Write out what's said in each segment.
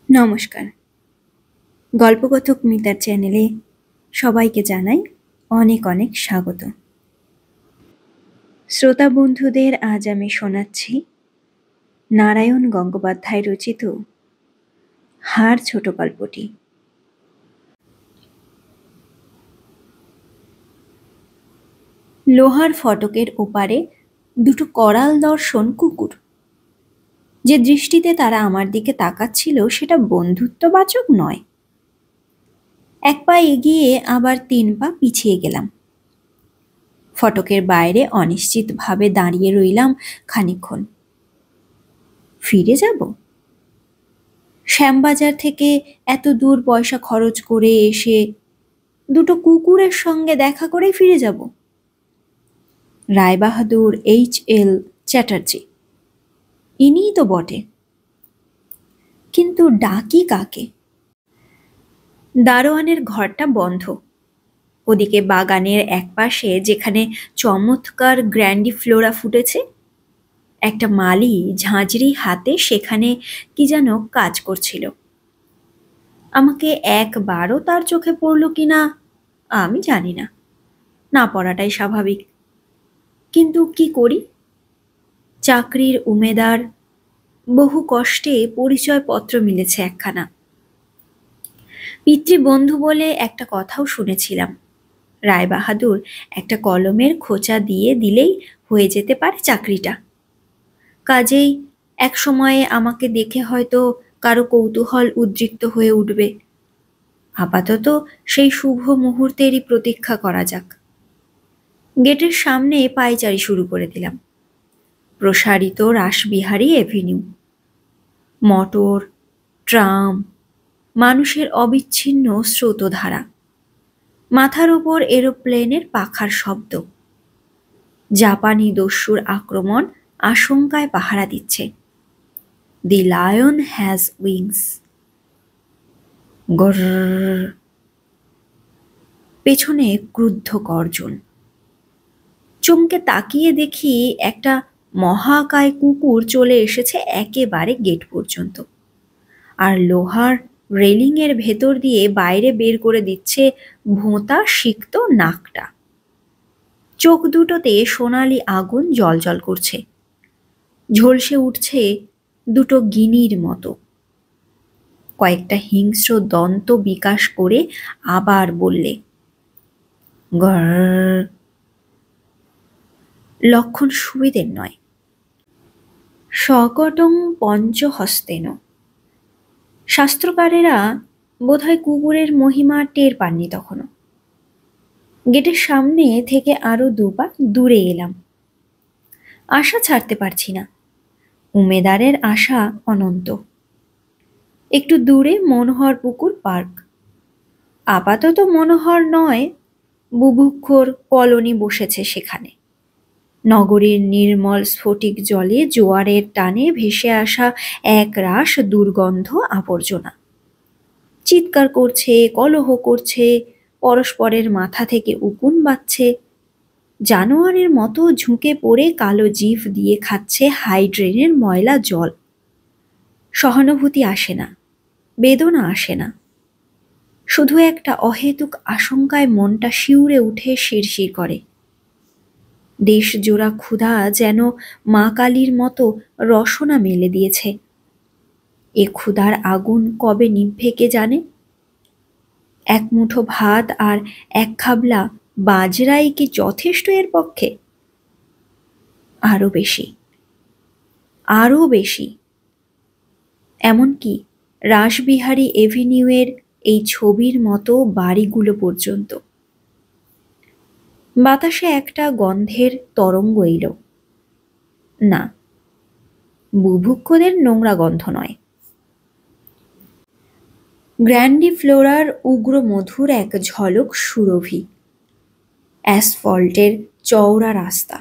নমস্কার। গল্পকথক মিতার চ্যানেলে সবাইকে জানাই অনেক অনেক স্বাগত। শ্রোতা বন্ধুদের আজ আমি শোনাচ্ছি নারায়ণ গঙ্গোপাধ্যায় রচিত হাড় ছোট গল্পটি। লোহার ফটকের ওপারে দুটো করাল দর্শন কুকুর। যে দৃষ্টিতে তারা আমার দিকে তাকাচ্ছিল সেটা বন্ধুত্ববাচক নয়। এক পা এগিয়ে আবার 3 পা পিছিয়ে গেলাম। ফটকের বাইরে অনিশ্চিতভাবে দাঁড়িয়ে রইলাম খানিকক্ষণ। ফিরে যাব? শ্যামবাজার থেকে এত দূর পয়সা খরচ করে এসে দুটো কুকুরের সঙ্গে দেখা করে ফিরে যাব? রায়বাহাদুর H.L. চ্যাটার্জি ইনিই তো বটে, কিন্তু ডাকি কাকে? দারোয়ানের ঘরটা বন্ধ। ওদিকে বাগানের একপাশে যেখানে চমৎকার গ্র্যান্ডিফ্লোরা ফুটেছে, একটা মালি ঝাঁঝরি হাতে সেখানে কি যেন কাজ করছিল। আমাকে একবারও তার চোখে পড়ল কিনা আমি জানি না, না পড়াটাই স্বাভাবিক। কিন্তু কি করি? চাকরির উমেদার, বহু কষ্টে পরিচয়পত্র মিলেছে একখানা। পিতৃবন্ধু বলে একটা কথাও শুনেছিলাম। রায়বাহাদুর একটা কলমের খোঁচা দিয়ে দিলেই হয়ে যেতে পারে চাকরিটা। কাজেই এক সময়ে আমাকে দেখে হয়তো কারো কৌতূহল উদ্রিক্ত হয়ে উঠবে। আপাতত সেই শুভ মুহূর্তেরই প্রতীক্ষা করা যাক। গেটের সামনে পায়চারি শুরু করে দিলাম। প্রসারিত রাসবিহারী এভিনিউ। মোটর, ট্রাম, মানুষের অবিচ্ছিন্ন স্রোতধারা। মাথার ওপর এরোপ্লেনের পাখার শব্দ। জাপানি দস্যুর আক্রমণ আশঙ্কায় পাহারা দিচ্ছে। দি লায়ন হ্যাজ উইংস। গর্র। পেছনে ক্রুদ্ধ গর্জন। চমকে তাকিয়ে দেখি একটা মহাকায় কুকুর চলে এসেছে একেবারে গেট পর্যন্ত, আর লোহার রেলিংয়ের ভেতর দিয়ে বাইরে বের করে দিচ্ছে ভোঁতা সিক্ত নাকটা। চোখ দুটোতে সোনালি আগুন জ্বলজ্বল করছে। ঝলসে উঠছে দুটো গিনির মতো। কয়েকটা হিংস্র দন্ত বিকাশ করে আবার বললে, গর্র। লক্ষণ সুবিধের নয়। সকটং পঞ্চহস্তেন। শাস্ত্রকারেরা বোধহয় কুকুরের মহিমা টের পাননি তখনও। গেটের সামনে থেকে আরো 2 পা দূরে এলাম। আশা ছাড়তে পারছি না। উমেদারের আশা অনন্ত। একটু দূরে মনোহর পুকুর পার্ক। আপাতত মনোহর নয়, বুভুক্ষর কলোনি বসেছে সেখানে। নগরীর নির্মল স্ফটিক জলে জোয়ারের টানে ভেসে আসা এক রাশ দুর্গন্ধ আবর্জনা। চিৎকার করছে, কলহ করছে, পরস্পরের মাথা থেকে উকুন বাজছে। জানোয়ারের মতো ঝুঁকে পড়ে কালো জিভ দিয়ে খাচ্ছে হাইড্রেনের ময়লা জল। সহানুভূতি আসে না, বেদনা আসে না। শুধু একটা অহেতুক আশঙ্কায় মনটা শিউরে উঠে শিরশির করে। দেশজোড়া ক্ষুধা যেন মা কালীর মতো রসনা মেলে দিয়েছে। এ ক্ষুধার আগুন কবে নিভবে কে জানে? এক মুঠো ভাত আর 1 খাবলা বাজরাই কি যথেষ্ট এর পক্ষে? আরো বেশি, আরো বেশি। এমনকি রাসবিহারী এভিনিউয়ের এই ছবির মতো বাড়িগুলো পর্যন্ত। বাতাসে একটা গন্ধের তরঙ্গ এলো। না, বুভুক্ষদের নোংরা গন্ধ নয়। গ্র্যান্ডিফ্লোরার উগ্র মধুর এক ঝলক সুরভি। অ্যাসফল্টের চওড়া রাস্তা,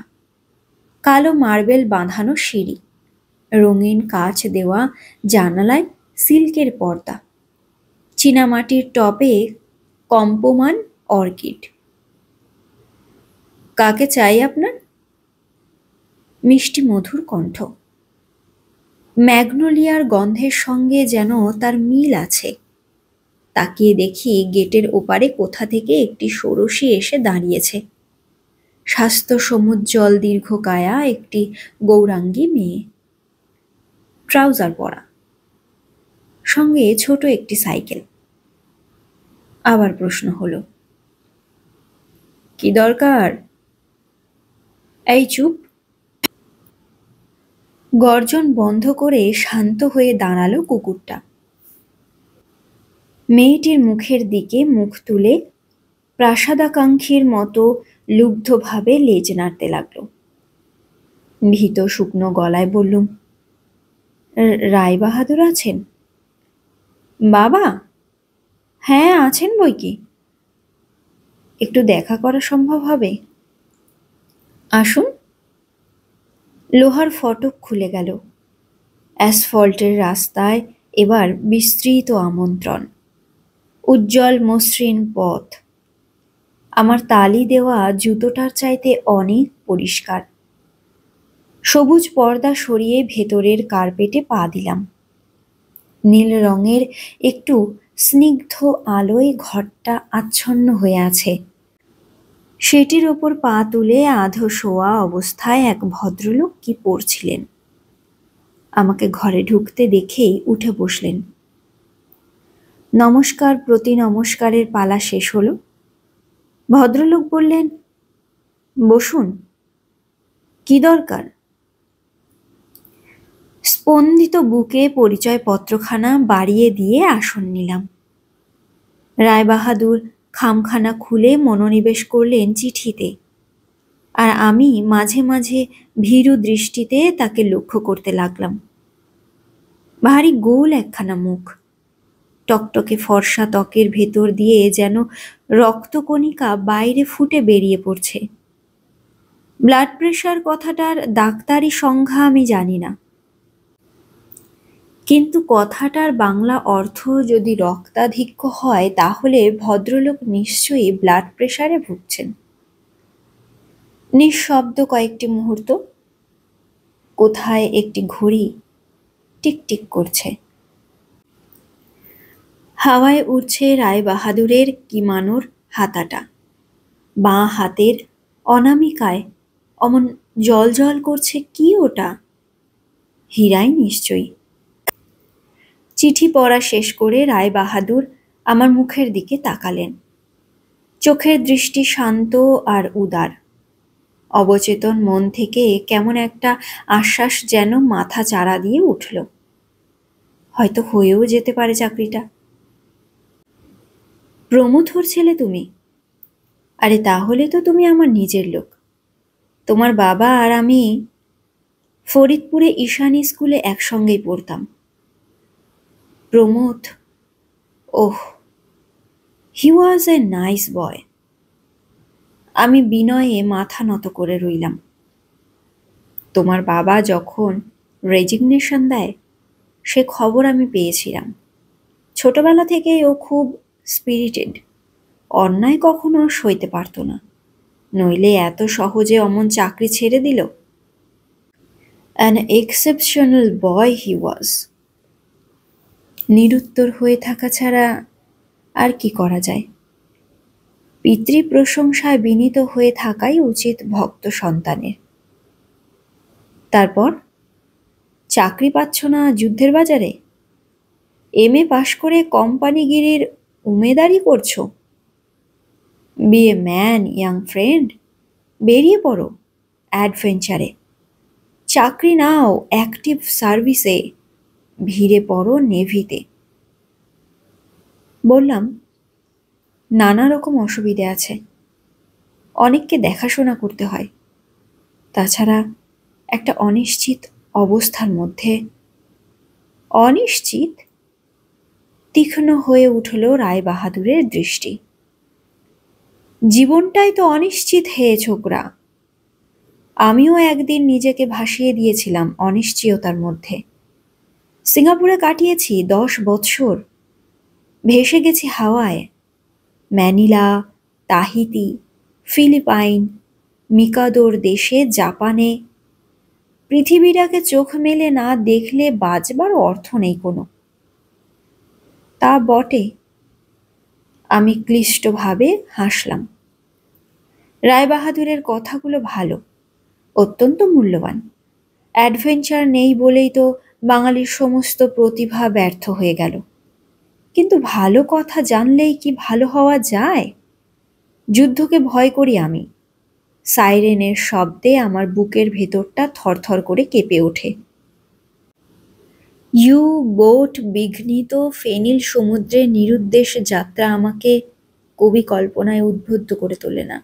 কালো মার্বেল বাঁধানো সিঁড়ি, রঙিন কাচ দেওয়া জানালায় সিল্কের পর্দা, চীনামাটির টবে কম্পমান অর্কিড। কাকে চাই আপনার? মিষ্টি মধুর কণ্ঠ। ম্যাগনোলিয়ার গন্ধের সঙ্গে যেন তার মিল আছে। তাকিয়ে দেখি গেটের ওপারে কোথা থেকে একটি ষোড়শী এসে দাঁড়িয়েছে। স্বাস্থ্য সমুজ্জ্বল দীর্ঘকায়া একটি গৌরাঙ্গী মেয়ে, ট্রাউজার পরা, সঙ্গে ছোট একটি সাইকেল। আবার প্রশ্ন হলো, কি দরকার? এই চুপ! গর্জন বন্ধ করে শান্ত হয়ে দাঁড়ালো কুকুরটা। মেয়েটির মুখের দিকে মুখ তুলে প্রাসাদাকাঙ্ক্ষীর মতো লুব্ধভাবে লেজ নাড়তে লাগলো। ভীত শুকনো গলায় বললুম, রায়বাহাদুর আছেন? বাবা? হ্যাঁ, আছেন বইকি। একটু দেখা করা সম্ভব হবে? আসুন। লোহার ফটক খুলে গেল। অ্যাসফল্টের রাস্তায় এবার বিস্তৃত আমন্ত্রণ। উজ্জ্বল মসৃণ পথ। আমার তালি দেওয়া জুতোটার চাইতে অনেক পরিষ্কার। সবুজ পর্দা সরিয়ে ভেতরের কার্পেটে পা দিলাম। নীল রঙের একটু স্নিগ্ধ আলোয় ঘরটা আচ্ছন্ন হয়ে আছে। সেটির ওপর পা তুলে আধো শোয়া অবস্থায় এক ভদ্রলোক কি পড়ছিলেন। আমাকে ঘরে ঢুকতে দেখেই উঠে বসলেন। নমস্কার প্রতি নমস্কারের পালা শেষ হলো। ভদ্রলোক বললেন, বসুন। কি দরকার? স্পন্দিত বুকে পরিচয়পত্রখানা বাড়িয়ে দিয়ে আসন নিলাম। রায়বাহাদুর খামখানা খুলে মনোনিবেশ করলেন চিঠিতে, আর আমি মাঝে মাঝে ভীরু দৃষ্টিতে তাকে লক্ষ্য করতে লাগলাম। ভারী গোল একখানা মুখ, টকটকে ফর্সা ত্বকের ভেতর দিয়ে যেন রক্তকণিকা বাইরে ফুটে বেরিয়ে পড়ছে। ব্লাড প্রেশার কথাটার ডাক্তারি সংজ্ঞা আমি জানি না, কিন্তু কথাটার বাংলা অর্থ যদি রক্তাধিক্য হয় তাহলে ভদ্রলোক নিশ্চয়ই ব্লাড প্রেশারে ভুগছেন। নিঃশব্দ কয়েকটি মুহূর্ত। কোথায় একটি ঘড়ি টিকটিক করছে। হাওয়ায় উড়ছে রায়বাহাদুরের কিমানোর হাতাটা। বাঁ হাতের অনামিকায় অমন জল জল করছে কি ওটা? হীরাই নিশ্চয়ই। চিঠি পড়া শেষ করে রায়বাহাদুর আমার মুখের দিকে তাকালেন। চোখের দৃষ্টি শান্ত আর উদার। অবচেতন মন থেকে কেমন একটা আশ্বাস যেন মাথা চাড়া দিয়ে উঠল। হয়তো হয়েও যেতে পারে চাকরিটা। প্রমথর ছেলে তুমি? আরে তাহলে তো তুমি আমার নিজের লোক। তোমার বাবা আর আমি ফরিদপুরে ঈশানী স্কুলে একসঙ্গেই পড়তাম। প্রমথ, ওহ, হি ওয়াজ এ নাইস বয়। আমি বিনয়ে মাথা নত করে রইলাম। তোমার বাবা যখন রেজিগনেশন দেয় সে খবর আমি পেয়েছিলাম। ছোটবেলা থেকেই ও খুব স্পিরিটেড, অন্যায় কখনো সইতে পারত না, নইলে এত সহজে অমন চাকরি ছেড়ে দিল। অ্যান এক্সেপশনাল বয় হি ওয়াজ। নিরুত্তর হয়ে থাকা ছাড়া আর কি করা যায়? পিতৃ প্রশংসায় বিনীত হয়ে থাকাই উচিত ভক্ত সন্তানের। তারপর চাকরি পাচ্ছ না যুদ্ধের বাজারে? এমএ পাশ করে কোম্পানিগিরির উমেদারি করছো? Be a man young friend, বেরিয়ে পড়ো অ্যাডভেঞ্চারে। চাকরি নাও অ্যাক্টিভ সার্ভিসে, ভিড়ে পড়ো নেভিতে। বললাম, নানা রকম অসুবিধে আছে, অনেককে দেখাশোনা করতে হয়, তাছাড়া একটা অনিশ্চিত অবস্থার মধ্যে। অনিশ্চিত? তীক্ষ্ণ হয়ে উঠল রায়বাহাদুরের দৃষ্টি। জীবনটাই তো অনিশ্চিত হে ছোকরা। আমিও একদিন নিজেকে ভাসিয়ে দিয়েছিলাম অনিশ্চয়তার মধ্যে। সিঙ্গাপুরে কাটিয়েছি 10 বৎসর। ভেসে গেছি হাওয়ায়। ম্যানিলা, তাহিতি, ফিলিপাইন, মিকাদোর দেশে, জাপানে। পৃথিবীটাকে চোখ মেলে না দেখলে বাঁচবার অর্থ নেই কোনো। তা বটে। আমি ক্লিষ্টভাবে হাসলাম। রায়বাহাদুরের কথাগুলো ভালো, অত্যন্ত মূল্যবান। অ্যাডভেঞ্চার নেই বলেই তো বাঙালির সমস্ত প্রতিভা ব্যর্থ হয়ে গেল। কিন্তু ভালো কথা জানলেই কি ভালো হওয়া যায়? যুদ্ধকে ভয় করি আমি। সাইরেনের শব্দে আমার বুকের ভেতরটা থরথর করে কেঁপে ওঠে। ইউ বোট বিঘ্নিত ফেনিল সমুদ্রের নিরুদ্দেশ যাত্রা আমাকে কবি কল্পনায় উদ্বুদ্ধ করে তোলে না।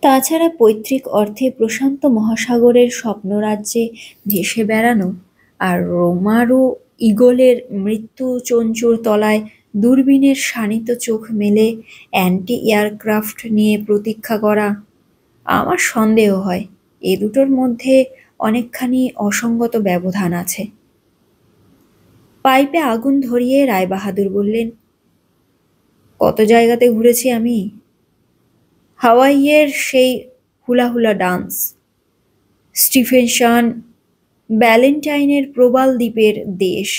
তাছাড়া পৈতৃক অর্থে প্রশান্ত মহাসাগরের স্বপ্নরাজ্যে ভেসে বেড়ানো আর রোমারো ঈগলের মৃত্যু চঞ্চুর তলায় দূরবীনের শানিত চোখ মেলে অ্যান্টি এয়ারক্রাফট নিয়ে প্রতীক্ষা করা, আমার সন্দেহ হয় এ দুটোর মধ্যে অনেকখানি অসঙ্গত ব্যবধান আছে। পাইপে আগুন ধরিয়ে রায়বাহাদুর বললেন, কত জায়গাতে ঘুরেছি আমি। হাওয়াইয়ের সেই হুলা হুলা ডান্স, স্টিফেনসন ব্যালেন্টাইনের প্রবাল দ্বীপের দেশ,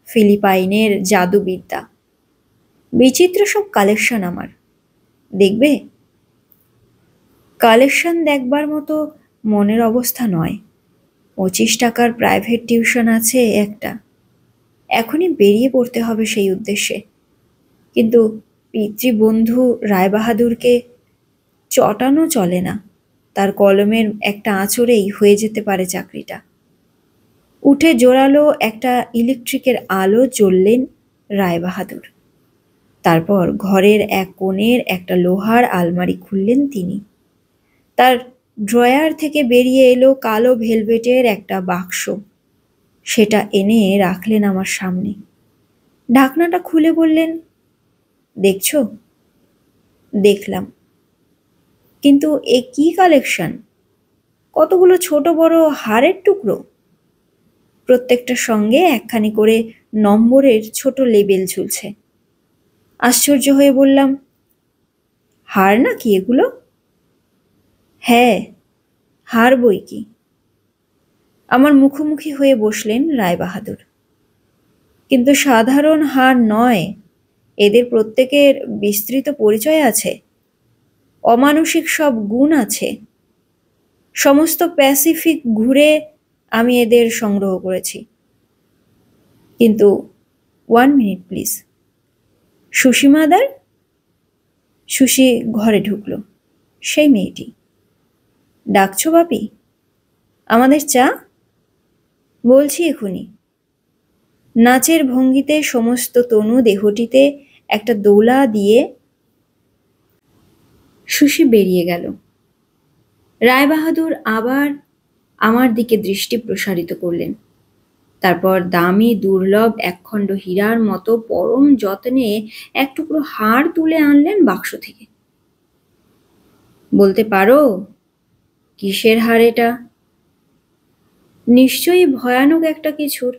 ফিলিপাইনের জাদুবিদ্যা, বিচিত্র সব কালেকশন আমার। দেখবে? কালেকশন দেখবার মতো মনের অবস্থা নয়। 25 টাকার প্রাইভেট টিউশন আছে একটা, এখনই বেরিয়ে পড়তে হবে সেই উদ্দেশ্যে। কিন্তু পিতৃবন্ধু রায়বাহাদুরকে চটানো চলে না, তার কলমের একটা আঁচড়েই হয়ে যেতে পারে চাকরিটা। উঠে জোরালো একটা ইলেকট্রিকের আলো জ্বললেন রায়বাহাদুর। তারপর ঘরের এক কোণের একটা লোহার আলমারি খুললেন তিনি। তার ড্রয়ার থেকে বেরিয়ে এলো কালো ভেলভেটের একটা বাক্স। সেটা এনে রাখলেন আমার সামনে। ঢাকনাটা খুলে বললেন, দেখছো? দেখলাম। কিন্তু এ কি কালেকশন? কতগুলো ছোট বড় হাড়ের টুকরো, প্রত্যেকটার সঙ্গে একখানি করে নম্বরের ছোট লেবেল ঝুলছে। আশ্চর্য হয়ে বললাম, হাড় নাকি এগুলো? হ্যাঁ, হাড় বই কি। আমার মুখোমুখি হয়ে বসলেন রায়বাহাদুর। কিন্তু সাধারণ হাড় নয়, এদের প্রত্যেকের বিস্তৃত পরিচয় আছে, অমানুষিক সব গুণ আছে। সমস্ত প্যাসিফিক ঘুরে আমি এদের সংগ্রহ করেছি। কিন্তু 1 মিনিট প্লিজ। সুসীমাদার? সুসি ঘরে ঢুকলো। সেই মেয়েটি। ডাকছো বাপি? আমাদের চা? বলছি এখুনি। নাচের ভঙ্গিতে সমস্ত তনু দেহটিতে একটা দোলা দিয়ে সুসি বেরিয়ে গেল। রায়বাহাদুর আবার আমার দিকে দৃষ্টি প্রসারিত করলেন। তারপর দামি দুর্লভ একখণ্ড হীরার মতো পরম যত্নে এক টুকরো হাড় তুলে আনলেন বাক্স থেকে। বলতে পারো কিসের হাড় এটা? নিশ্চয়ই ভয়ানক একটা কিছুর।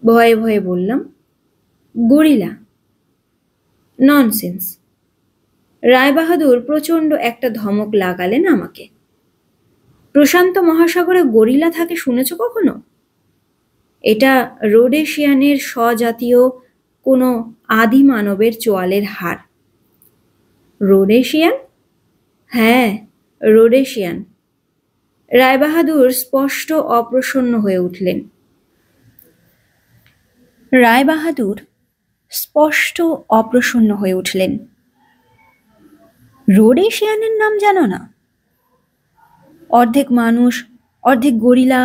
ভয়ে ভয়ে বললাম, গরিলা। ননসেন্স। রায়বাহাদুর প্রচণ্ড একটা ধমক লাগালেন আমাকে। প্রশান্ত মহাসাগরে গরিলা থাকে শুনেছ কখনো? এটা রোডেশিয়ানের স্বজাতীয় কোনো আদি মানবের চোয়ালের হাড়। রোডেশিয়ান? হ্যাঁ, রোডেশিয়ান। রায়বাহাদুর স্পষ্ট অপ্রসন্ন হয়ে উঠলেন। রায়বাহাদুর স্পষ্ট অপ্রসন্ন হয়ে উঠলেন। রোডেশিয়ানের নাম জানো না? অর্ধেক মানুষ, অর্ধেক গরিলা।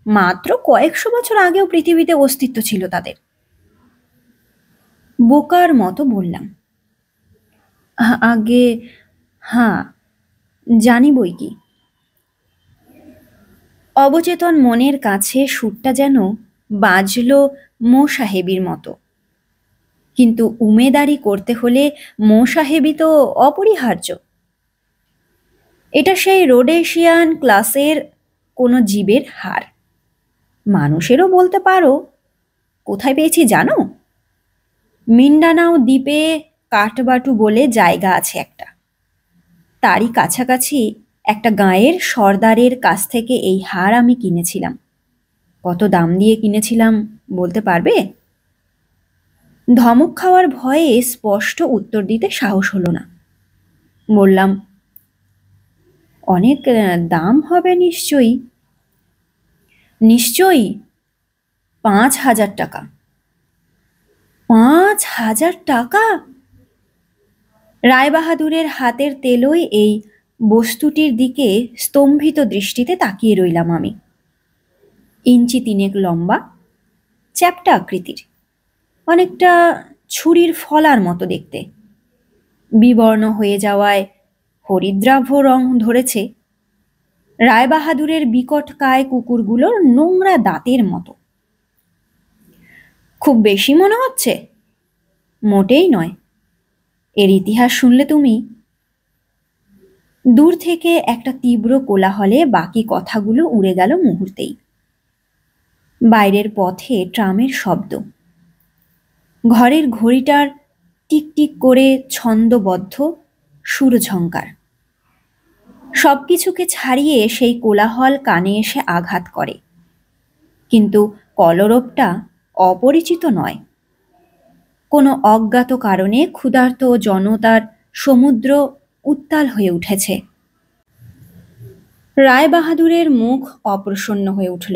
মাত্র কয়েকশো বছর আগেও পৃথিবীতে অস্তিত্ব ছিল তাদের। বোকার মতো বললাম, আগে হ্যাঁ, জানি বই কি। অবচেতন মনের কাছে সুরটা যেন বাজল মোসাহেবির মতো। কিন্তু উমেদারি করতে হলে মোসাহেবি তো অপরিহার্য। এটা সেই রোডেশিয়ান ক্লাসের কোনো জীবের হাড়। মানুষেরও বলতে পারো। কোথায় পেয়েছি জানো? মিন্ডানাও দ্বীপে কাঠবাটু বলে জায়গা আছে একটা, তারই কাছাকাছি একটা গাঁয়ের সর্দারের কাছ থেকে এই হার আমি কিনেছিলাম। কত দাম দিয়ে কিনেছিলাম বলতে পারবে? ধমক খাওয়ার ভয়ে স্পষ্ট উত্তর দিতে সাহস হলো না। বললাম, অনেক দাম হবে নিশ্চয়ই। নিশ্চয়ই ৫,০০০ টাকা। ৫,০০০ টাকা! রায়বাহাদুরের হাতের তেলোয় এই বস্তুটির দিকে স্তম্ভিত দৃষ্টিতে তাকিয়ে রইলাম আমি। ইঞ্চি তিনেক লম্বা, চ্যাপ্টা আকৃতির, অনেকটা ছুরির ফলার মতো দেখতে। বিবর্ণ হয়ে যাওয়ায় হরিদ্রাভ রং ধরেছে। রায়বাহাদুরের বিকট কায় কুকুরগুলোর নোংরা দাঁতের মতো। খুব বেশি মনে হচ্ছে? মোটেই নয়। এর ইতিহাস শুনলে তুমি? দূর থেকে একটা তীব্র কোলাহলে বাকি কথাগুলো উড়ে গেল মুহূর্তেই। বাইরের পথে ট্রামের শব্দ, ঘরের ঘড়িটার টিকটিক করে ছন্দবদ্ধ সুরঝঙ্কার, সবকিছুকে ছাড়িয়ে সেই কোলাহল কানে এসে আঘাত করে। কিন্তু কলরবটা অপরিচিত নয়। কোনো অজ্ঞাত কারণে ক্ষুধার্ত জনতার সমুদ্র উত্তাল হয়ে উঠেছে। রায়বাহাদুরের মুখ অপ্রসন্ন হয়ে উঠল।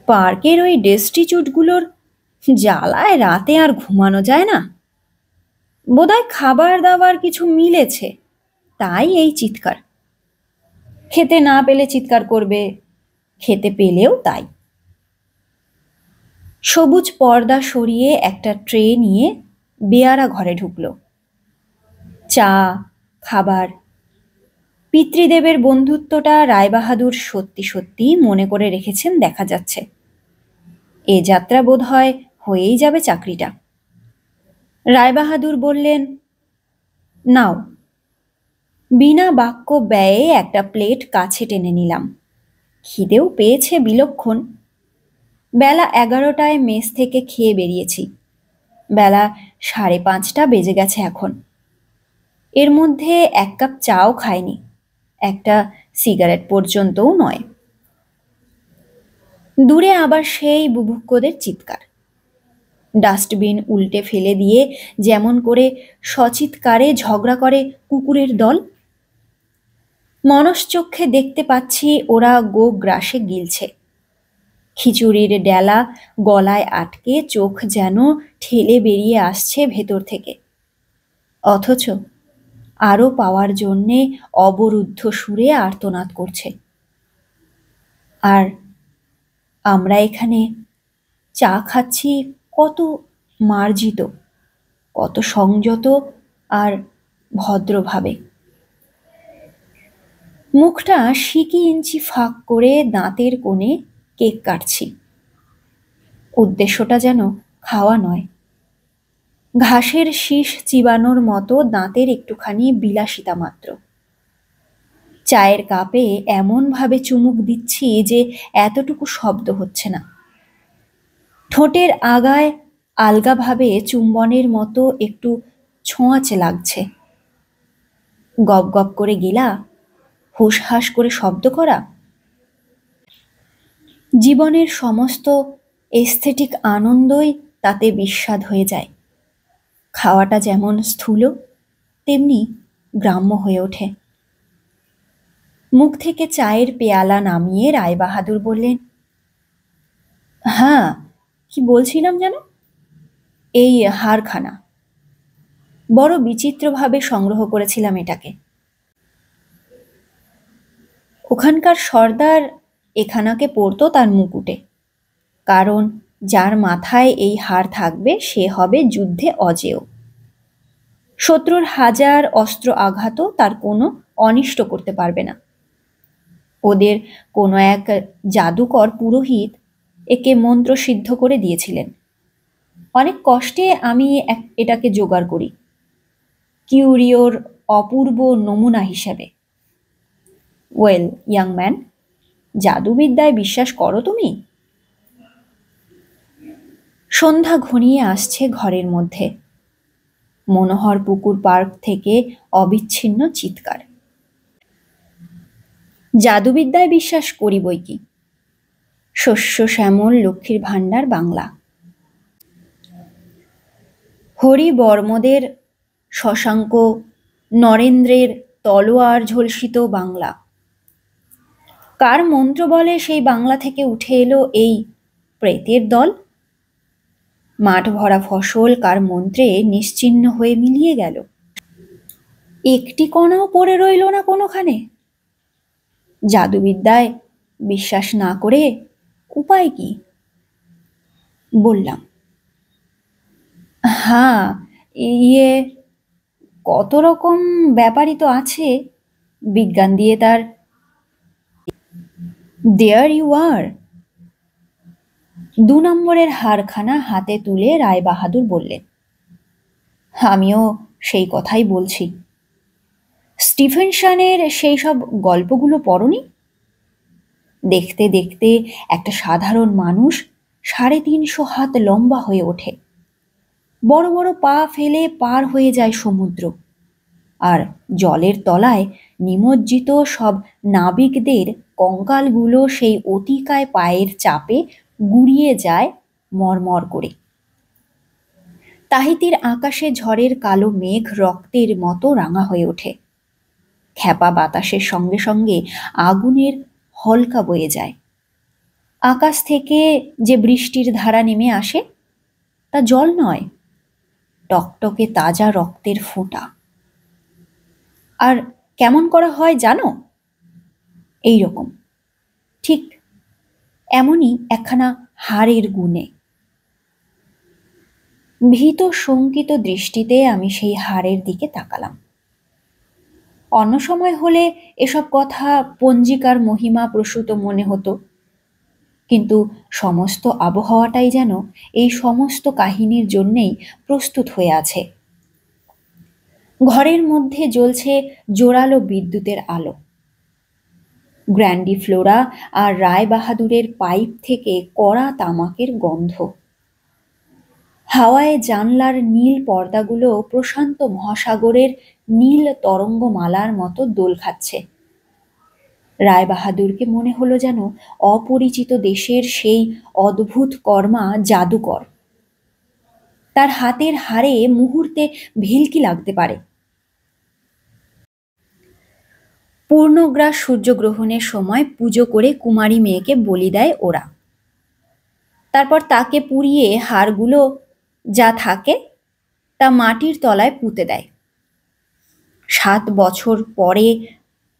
পার্কের ওই ডেস্টিটিউটগুলোর জ্বালায় রাতে আর ঘুমানো যায় না। বোধহয় খাবার দাবার কিছু মিলেছে, তাই এই চিৎকার। খেতে না পেলে চিৎকার করবে, খেতে পেলেও তাই। সবুজ পর্দা সরিয়ে একটা ট্রে নিয়ে বেয়ারা ঘরে ঢুকল। চা, খাবার। পিতৃদেবের বন্ধুত্বটা রায়বাহাদুর সত্যি সত্যি মনে করে রেখেছেন দেখা যাচ্ছে। এ যাত্রা বোধ হয় হয়েই যাবে চাকরিটা। রায়বাহাদুর বললেন, নাও। বিনা বাক্য ব্যয়ে একটা প্লেট কাছে টেনে নিলাম। খিদেও পেয়েছে বিলক্ষণ। বেলা 11টায় মেস থেকে খেয়ে বেরিয়েছি। বেলা 5:30 বেজে গেছে এখন। এর মধ্যে এক কাপ চাও খাইনি, একটা সিগারেট পর্যন্তও নয়। দূরে আবার সেই বুভুক্ষদের চিৎকার। ডাস্টবিন উল্টে ফেলে দিয়ে যেমন করে সচিৎকারে ঝগড়া করে কুকুরের দল। মনশ্চক্ষে দেখতে পাচ্ছি ওরা গোগ্রাসে গিলছে। খিচুড়ির ডেলা গলায় আটকে চোখ যেন ঠেলে বেরিয়ে আসছে ভেতর থেকে। অথচ আরও পাওয়ার জন্যে অবরুদ্ধ সুরে আর্তনাদ করছে। আর আমরা এখানে চা খাচ্ছি কত মার্জিত, কত সংযত আর ভদ্রভাবে। মুখটা সিকি ইঞ্চি ফাঁক করে দাঁতের কোণে কেক কাটছি। উদ্দেশ্যটা যেন খাওয়া নয়, ঘাসের শীষ চিবানোর মতো দাঁতের একটুখানি বিলাসিতা মাত্র। চায়ের কাপে এমনভাবে চুমুক দিচ্ছি যে এতটুকু শব্দ হচ্ছে না। ঠোঁটের আগায় আলগাভাবে চুম্বনের মতো একটু ছোঁয়াচে লাগছে। গপ গপ করে গিলা, হুসহাস করে শব্দ করা। জীবনের সমস্ত এস্থেটিক আনন্দই তাতে বিস্বাদ হয়ে যায়। খাওয়াটা যেমন স্থূল, তেমনি গ্রাম্য হয়ে ওঠে। মুখ থেকে চায়ের পেয়ালা নামিয়ে রায়বাহাদুর বললেন, হ্যাঁ, কি বলছিলাম যেন? এই হারখানা বড় বিচিত্রভাবে সংগ্রহ করেছিলাম এটাকে। ওখানকার সর্দার এখানাকে পরতো তার মুকুটে, কারণ যার মাথায় এই হার থাকবে সে হবে যুদ্ধে অজেয়। শত্রুর হাজার অস্ত্র আঘাতও তার কোনো অনিষ্ট করতে পারবে না। ওদের কোনো এক জাদুকর পুরোহিত একে মন্ত্রসিদ্ধ করে দিয়েছিলেন। অনেক কষ্টে আমি এটাকে জোগাড় করি, কিউরিওর অপূর্ব নমুনা হিসেবে। ওয়েল ইয়াং ম্যান, জাদুবিদ্যায় বিশ্বাস করো তুমি? সন্ধ্যা ঘনিয়ে আসছে ঘরের মধ্যে। মনোহর পুকুর পার্ক থেকে অবিচ্ছিন্ন চিৎকার। জাদুবিদ্যায় বিশ্বাস করি বই কি। শস্য শ্যামল লক্ষ্মীর ভাণ্ডার বাংলা। হরি বর্মদের শশাঙ্ক নরেন্দ্রের তলোয়ার ঝলসিত বাংলা। কার মন্ত্র বলে সেই বাংলা থেকে উঠে এলো এই প্রেতের দল? মাঠ ভরা ফসল কার মন্ত্রে নিশ্চিহ্ন হয়ে মিলিয়ে গেল? একটি কণাও পড়ে রইল না কোনোখানে। জাদুবিদ্যায় বিশ্বাস না করে উপায় কি? বললাম, হ্যাঁ, ইয়ে কত রকম ব্যাপারই তো আছে, বিজ্ঞান দিয়ে তার। দেয়ার ইউ আর। 2 নম্বরের হারখানা হাতে তুলে রায়বাহাদুর বললেন, আমিও সেই কথাই বলছি। স্টিফেনসনের সেই সব গল্পগুলো পড়নি? দেখতে দেখতে একটা সাধারণ মানুষ 350 হাত লম্বা হয়ে ওঠে, বড় বড় পা ফেলে পার হয়ে যায় সমুদ্র, আর জলের তলায় নিমজ্জিত সব নাবিকদের কঙ্কালগুলো সেই অতিকায় পায়ের চাপে গুড়িয়ে যায় মরমর করে। তাহিতির আকাশে ঝড়ের কালো মেঘ রক্তের মতো রাঙা হয়ে ওঠে। খ্যাপা বাতাসের সঙ্গে সঙ্গে আগুনের হলকা বয়ে যায়। আকাশ থেকে যে বৃষ্টির ধারা নেমে আসে তা জল নয়, টকটকে তাজা রক্তের ফোঁটা। আর কেমন করা হয় জানো? এই রকম, ঠিক এমনই একখানা হাড়ের গুণে। ভীত শঙ্কিত দৃষ্টিতে আমি সেই হাড়ের দিকে তাকালাম। অন্য সময় হলে এসব কথা পঞ্জিকার মহিমা প্রসূত মনে হতো, কিন্তু সমস্ত আবহাওয়াটাই যেন এই সমস্ত কাহিনীর জন্যেই প্রস্তুত হয়ে আছে। ঘরের মধ্যে জ্বলছে জোরালো বিদ্যুতের আলো। গ্র্যান্ডিফ্লোরা আর রায়বাহাদুরের পাইপ থেকে কড়া তামাকের গন্ধ। হাওয়ায় জানলার নীল পর্দাগুলো প্রশান্ত মহাসাগরের নীল তরঙ্গমালার মতো দোল খাচ্ছে। রায়বাহাদুরকে মনে হলো যেন অপরিচিত দেশের সেই অদ্ভুত কর্মা জাদুকর। তার হাতের হাড়ে মুহূর্তে ভেলকি লাগতে পারে। পূর্ণগ্রাস সূর্যগ্রহণের সময় পুজো করে কুমারী মেয়েকে বলি দেয় ওরা। তারপর তাকে পুড়িয়ে হাড়গুলো যা থাকে তা মাটির তলায় পুঁতে দেয়। 7 বছর পরে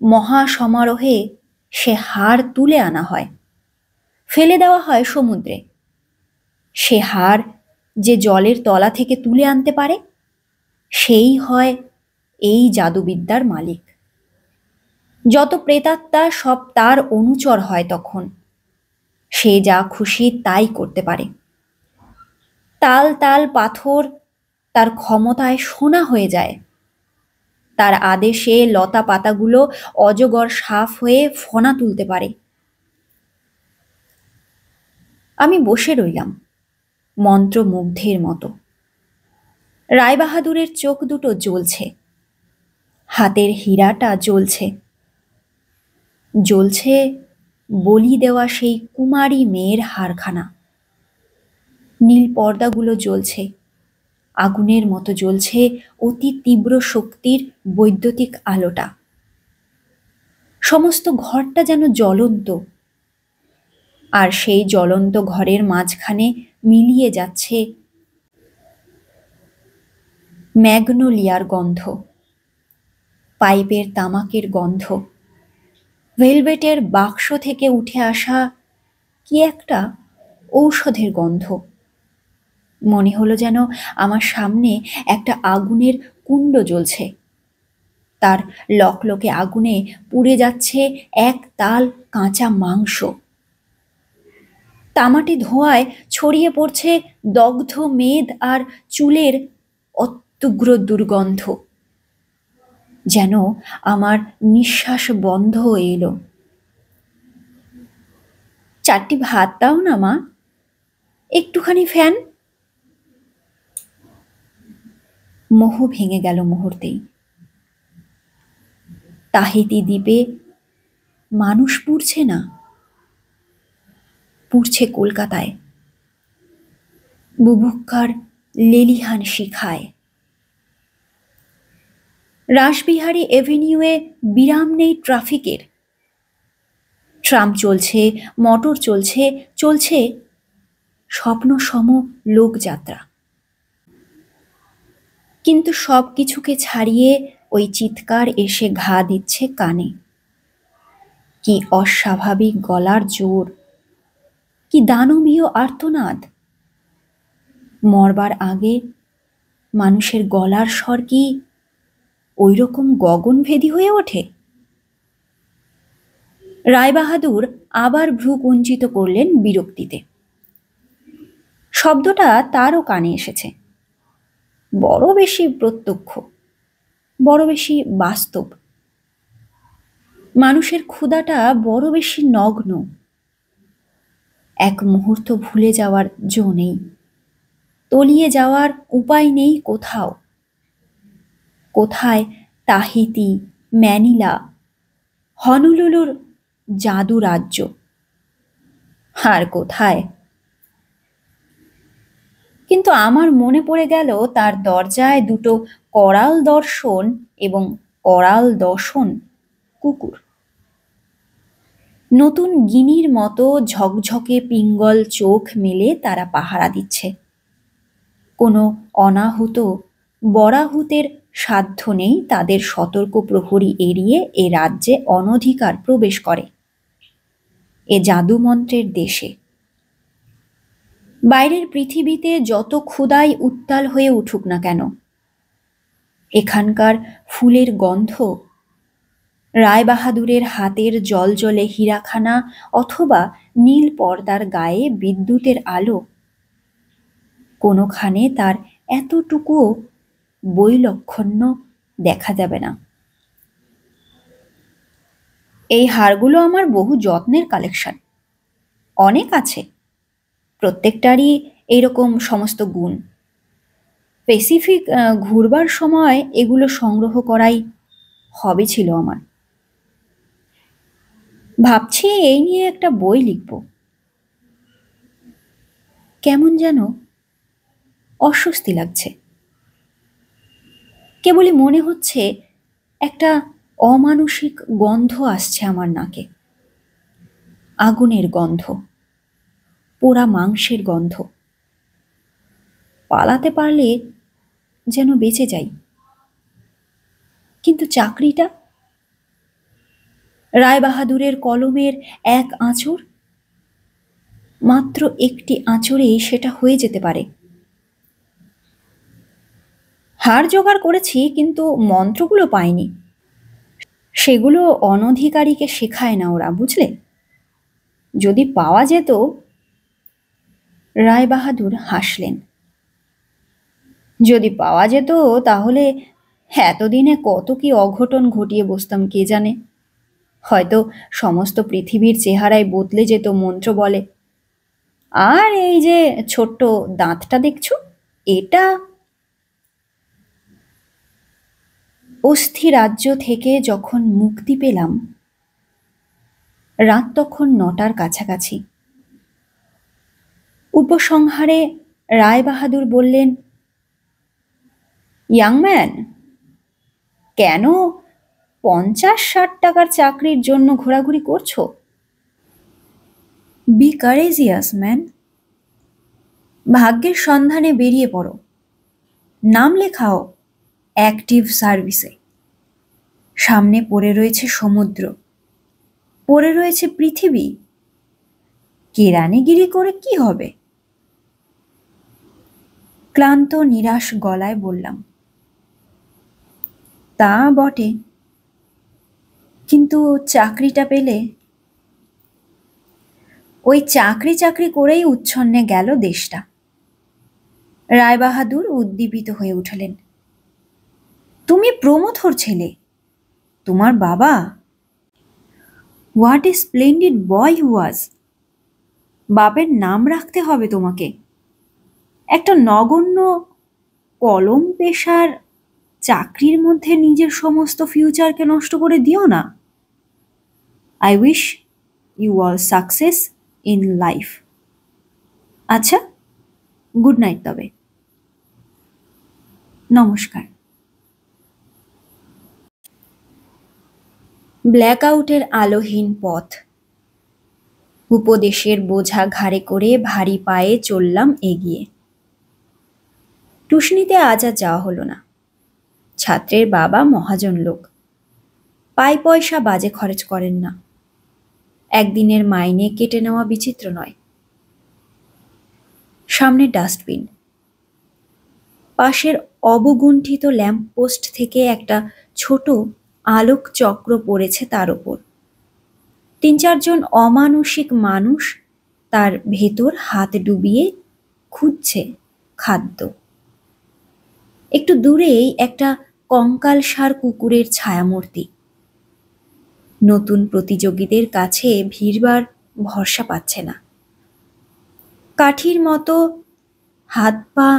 মহা সমারোহে সে হাড় তুলে আনা হয়, ফেলে দেওয়া হয় সমুদ্রে। সে হাড় যে জলের তলা থেকে তুলে আনতে পারে সেই হয় এই জাদুবিদ্যার মালিক। যত প্রেতাত্মা সব তার অনুচর হয় তখন। সে যা খুশি তাই করতে পারে। তাল তাল পাথর তার ক্ষমতায় সোনা হয়ে যায়। তার আদেশে লতা পাতাগুলো অজগর সাপ হয়ে ফনা তুলতে পারে। আমি বসে রইলাম মন্ত্রমুগ্ধের মতো। রায়বাহাদুরের চোখ দুটো জ্বলছে, হাতের হীরাটা জ্বলছে, জ্বলছে বলি দেওয়া সেই কুমারী মেয়ের হারখানা। নীল পর্দাগুলো জ্বলছে, আগুনের মতো জ্বলছে অতি তীব্র শক্তির বৈদ্যুতিক আলোটা। সমস্ত ঘরটা যেন জ্বলন্ত, আর সেই জ্বলন্ত ঘরের মাঝখানে মিলিয়ে যাচ্ছে ম্যাগনোলিয়ার গন্ধ, পাইপের তামাকের গন্ধ, ভেলভেটের বাক্স থেকে উঠে আসা কি একটা ঔষধের গন্ধ। মনে হলো যেন আমার সামনে একটা আগুনের কুণ্ড জ্বলছে, তার লকলকে আগুনে পুড়ে যাচ্ছে এক তাল কাঁচা মাংস। তামাটে ধোঁয়ায় ছড়িয়ে পড়ছে দগ্ধ মেদ আর চুলের অত্যুগ্র দুর্গন্ধ। যেন আমার নিঃশ্বাস বন্ধ হয়ে এলো। 4টি ভাত দাও না মা, একটুখানি ফ্যান। মোহ ভেঙে গেল মুহূর্তেই। তাহিতি দ্বীপে মানুষ পুড়ছে না, পুড়ছে কলকাতায় বুভুক্ষার লেলিহান শিখায়। রাসবিহারী এভিনিউয়ে বিরাম নেই ট্রাফিকের। ট্রাম চলছে, মোটর চলছে, চলছে স্বপ্নসম লোকযাত্রা। কিন্তু সব কিছুকে ছাড়িয়ে ওই চিৎকার এসে ঘা দিচ্ছে কানে। কি অস্বাভাবিক গলার জোর, কি দানবীয় আর্তনাদ! মরবার আগে মানুষের গলার স্বর কি ওই রকম গগনভেদী হয়ে ওঠে? রায়বাহাদুর আবার ভ্রু কুঞ্চিত করলেন বিরক্তিতে। শব্দটা তারও কানে এসেছে, বড় বেশি প্রত্যক্ষ, বড় বেশি বাস্তব। মানুষের ক্ষুধাটা বড় বেশি নগ্ন। এক মুহূর্ত ভুলে যাওয়ার জো নেই, তলিয়ে যাওয়ার উপায় নেই কোথাও। কোথায় তাহিতি, ম্যানিলা, হনুলুলুর জাদু রাজ্য, আর কোথায়? কিন্তু আমার মনে পড়ে গেল তার দরজায় দুটো করাল দর্শন এবং করাল দর্শন কুকুর। নতুন গিনির মতো ঝকঝকে পিঙ্গল চোখ মেলে তারা পাহারা দিচ্ছে। কোনো অনাহুত বরাহুতের সাধ্য নেই তাদের সতর্ক প্রহরী এড়িয়ে এ রাজ্যে অনধিকার প্রবেশ করে, এ জাদুমন্ত্রের দেশে। বাইরের পৃথিবীতে যত ক্ষুধাই উত্তাল হয়ে উঠুক না কেন, এখানকার ফুলের গন্ধ, রায়বাহাদুরের হাতের জলজলে হীরাখানা অথবা নীল পর্দার গায়ে বিদ্যুতের আলো, কোনোখানে তার এতটুকুও বৈলক্ষণ্য দেখা যাবে না। এই হারগুলো আমার বহু যত্নের কালেকশন, অনেক আছে, প্রত্যেকটারই এইরকম সমস্ত গুণ। স্পেসিফিক ঘুরবার সময় এগুলো সংগ্রহ করাই হবি ছিল আমার। ভাবছি এই নিয়ে একটা বই লিখব। কেমন যেন অস্বস্তি লাগছে, কেবলই মনে হচ্ছে একটা অমানসিক গন্ধ আসছে আমার নাকে, আগুনের গন্ধ, পোড়া মাংসের গন্ধ। পালাতে পারলে যেন বেঁচে যাই। কিন্তু চাকরিটা, রায়বাহাদুরের কলমের এক আঁচড়, মাত্র একটি আঁচড়েই সেটা হয়ে যেতে পারে। হার জোগাড় করেছি কিন্তু মন্ত্রগুলো পাইনি। সেগুলো অনধিকারীকে শেখায় না ওরা, বুঝলে? যদি পাওয়া যেত। রায়বাহাদুর হাসলেন। যদি পাওয়া যেত তাহলে এতদিনে কত কি অঘটন ঘটিয়ে বসতাম কে জানে। হয়তো সমস্ত পৃথিবীর চেহারায় বদলে যেত মন্ত্র বলে। আর এই যে ছোট্ট দাঁতটা দেখছো, এটা অস্থি রাজ্য থেকে যখন মুক্তি পেলাম, রাত তখন ৯টার কাছাকাছি। উপসংহারে রায়বাহাদুর বললেন, ইয়াং ম্যান, কেন ৫০-৬০ টাকার চাকরির জন্য ঘোরাঘুরি করছো? Be courageous man. ভাগ্যের সন্ধানে বেরিয়ে পড়ো, নাম লেখাও অ্যাক্টিভ সার্ভিসে। সামনে পড়ে রয়েছে সমুদ্র, পড়ে রয়েছে পৃথিবী। কেরানিগিরি করে কি হবে? ক্লান্ত নিরাশ গলায় বললাম, তা বটে, কিন্তু চাকরিটা পেলে? ওই চাকরি চাকরি করেই উচ্ছন্নে গেল দেশটা। রায়বাহাদুর উদ্দীপিত হয়ে উঠলেন। তুমি প্রমথর ছেলে, তোমার বাবা হোয়াট এ স্প্লেন্ডিড বয় হু ওয়াজ। বাপের নাম রাখতে হবে তোমাকে। একটা নগণ্য কলম পেশার চাকরির মধ্যে নিজের সমস্ত ফিউচারকে নষ্ট করে দিও না। I wish you all success in life. আচ্ছা, গুড নাইট তবে। নমস্কার। ব্ল্যাকআউটের আলোহীন পথ, উপদেশের বোঝা ঘাড়ে করে ভারী পায়ে চললাম এগিয়ে। টুসনিতে আজ আর যাওয়া হলো না। ছাত্রের বাবা মহাজন লোক, পাই পয়সা বাজে খরচ করেন না। একদিনের মাইনে কেটে নেওয়া বিচিত্র নয়। সামনে ডাস্টবিন, পাশের অবগুণ্ঠিত ল্যাম্পপোস্ট থেকে একটা ছোট আলোক চক্র পড়েছে তার ওপর। ৩-৪ জন অমানসিক মানুষ তার ভেতর হাত ডুবিয়ে খুঁজছে খাদ্য। একটু দূরেই একটা কঙ্কালসার কুকুরের ছায়ামূর্তি। নতুন প্রতিযোগীদের কাছে ভিড়বার ভরসা পাচ্ছে না। কাঠির মতো হাত পা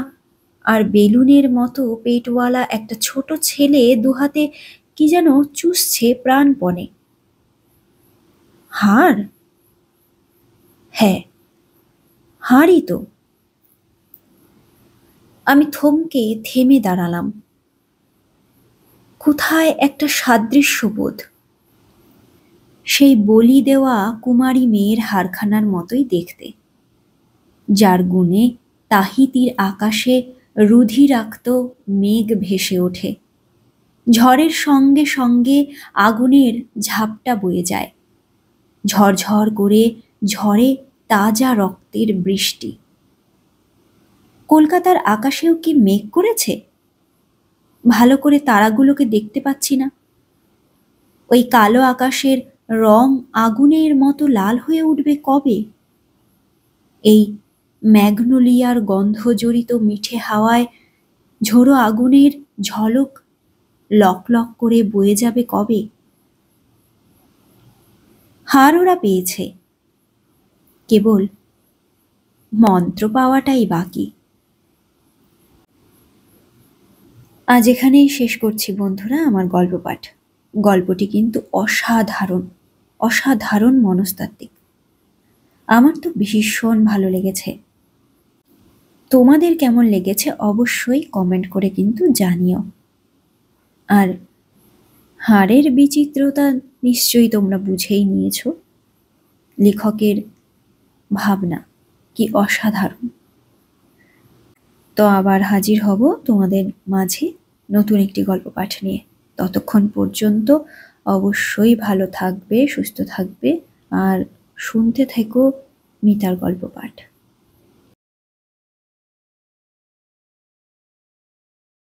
আর বেলুনের মতো পেটওয়ালা একটা ছোট ছেলে দুহাতে কি যেন চুষছে প্রাণপণে। হাড়? হ্যাঁ, হাড়ই তো। আমি থমকে থেমে দাঁড়ালাম। কোথায় একটা সাদৃশ্যবোধ, সেই বলি দেওয়া কুমারী মেয়ের হাড়খানার মতোই দেখতে, যার গুণে তাহিতির আকাশে রুধিরাক্ত মেঘ ভেসে ওঠে। ঝড়ের সঙ্গে সঙ্গে আগুনের ঝাপটা বয়ে যায়, ঝরঝর করে ঝরে তাজা রক্তের বৃষ্টি। কলকাতার আকাশেও কি মেঘ করেছে? ভালো করে তারাগুলোকে দেখতে পাচ্ছি না। ওই কালো আকাশের রং আগুনের মতো লাল হয়ে উঠবে কবে? এই ম্যাগনোলিয়ার গন্ধজড়িত মিঠে হাওয়ায় ঝোড়ো আগুনের ঝলক লক লক করে বয়ে যাবে কবে? হার ওরা পেয়েছে, কেবল মন্ত্র পাওয়াটাই বাকি। আজ এখানেই শেষ করছি বন্ধুরা আমার গল্প পাঠ। গল্পটি কিন্তু অসাধারণ, অসাধারণ মনস্তাত্ত্বিক। আমার তো ভীষণ ভালো লেগেছে। তোমাদের কেমন লেগেছে অবশ্যই কমেন্ট করে কিন্তু জানিও। আর হাড়ের বিচিত্রতা নিশ্চয়ই তোমরা বুঝেই নিয়েছ। লেখকের ভাবনা কি অসাধারণ। তো আবার হাজির হব তোমাদের মাঝে নতুন একটি গল্প পাঠ নিয়ে। ততক্ষণ পর্যন্ত অবশ্যই ভালো থাকবে, সুস্থ থাকবে আর শুনতে থেকো মিতার গল্প পাঠ।